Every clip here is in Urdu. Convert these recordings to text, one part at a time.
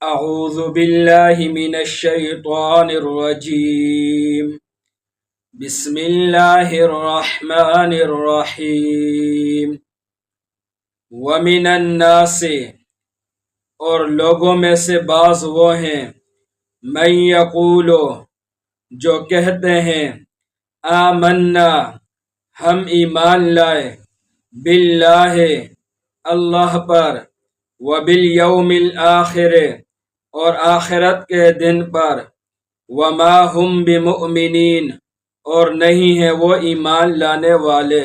أعوذ بالله من الشيطان الرجيم. بسم الله الرحمن الرحیم. ومن الناس، اور لوگوں میں سے بعض وہ ہیں، من یقول، جو کہتے ہیں، آمنا، ہم ایمان لائے، باللہ، اللہ پر، وبالیوم الآخر، اور آخرت کے دن پر، وما ہم بمؤمنین، اور نہیں ہیں وہ ایمان لانے والے،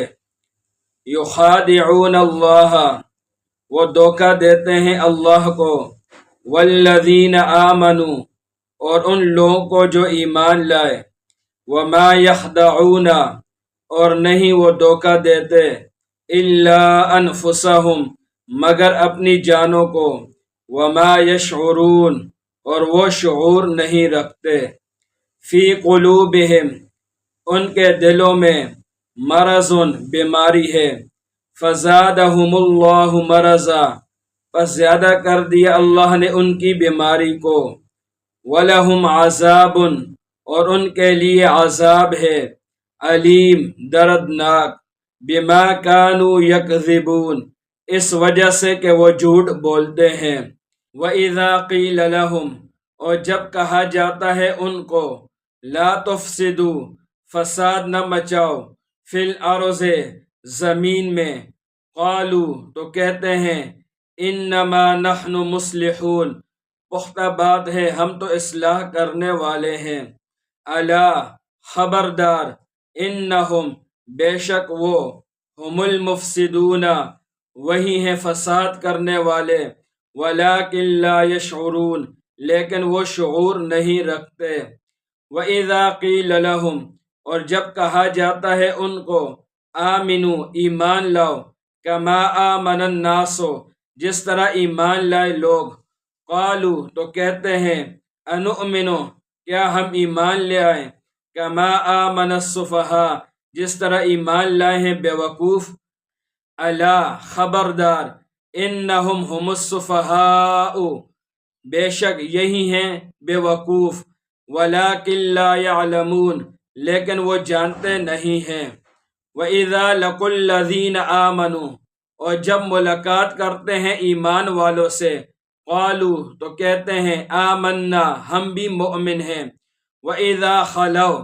یخادعون اللہ، وہ دھوکہ دیتے ہیں اللہ کو، والذین آمنوا، اور ان لوگوں کو جو ایمان لائے، وما یخدعون، اور نہیں وہ دھوکہ دیتے، الا انفسہم، مگر اپنی جانوں کو، وما یشعرون، اور وہ شعور نہیں رکھتے، فی قلوبہم، ان کے دلوں میں، مرض، بیماری ہے، فزادہم اللہ مرضا، پس زیادہ کر دیا اللہ نے ان کی بیماری کو، وَلَهُمْ عَذَابٌ، اور ان کے لیے عذاب ہے، علیم، دردناک، بما کانوا یکذبون، اس وجہ سے کہ وہ جھوٹ بولتے ہیں، وَإِذَا قِيلَ لَهُمْ، اور جب کہا جاتا ہے ان کو، لا تفسدوا، فساد نہ مچاؤ، فی الارض، زمین میں، قالوا، تو کہتے ہیں، انما نحن مصلحون، پختہ بات ہے ہم تو اصلاح کرنے والے ہیں، الا، خبردار، انہم، بے شک وہ، ہم المفسدون، وہی ہیں فساد کرنے والے، ولکن لا یشعرون، لیکن وہ شعور نہیں رکھتے، وَإِذَا قِيلَ لَهُمْ، اور جب کہا جاتا ہے ان کو، آمنو، ایمان لاؤ، کما آمن الناس، جس طرح ایمان لائے لوگ، قالو، تو کہتے ہیں، انؤمنو، کیا ہم ایمان لے آئیں، کما آمن السفہاء، جس طرح ایمان لائے ہیں بے وقوف، الا، خبردار، انہم ہم السفہاء، بے شک یہی ہیں بے وقوف، ولکن لا یعلمون، لیکن وہ جانتے نہیں ہیں، وَإِذَا لَقُوا الَّذِينَ آمَنُوا، اور جب ملاقات کرتے ہیں ایمان والوں سے، قالوا، تو کہتے ہیں، آمنا، ہم بھی مؤمن ہیں، وَإِذَا خَلَوْا،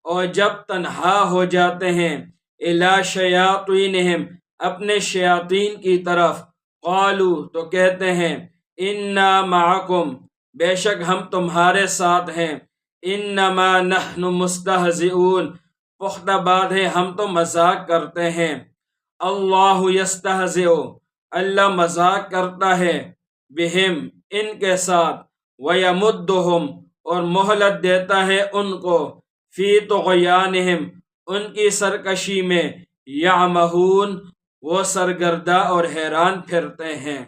اور جب تنہا ہو جاتے ہیں، إِلَى شَيَاطِينِهِمْ، اپنے شیاطین کی طرف، قالوا، تو کہتے ہیں، انا معکم، بے شک ہم تمہارے ساتھ ہیں، انما نحن مستہزئون، پختہ بات ہے ہم تو مذاق کرتے ہیں، اللہ یستہزئ، اللہ مذاق کرتا ہے، بہم، ان کے ساتھ، ویمدہم، اور مہلت دیتا ہے ان کو، فی طغیانہم، ان کی سرکشی میں، یعمہون، وہ سرگردہ اور حیران پھرتے ہیں۔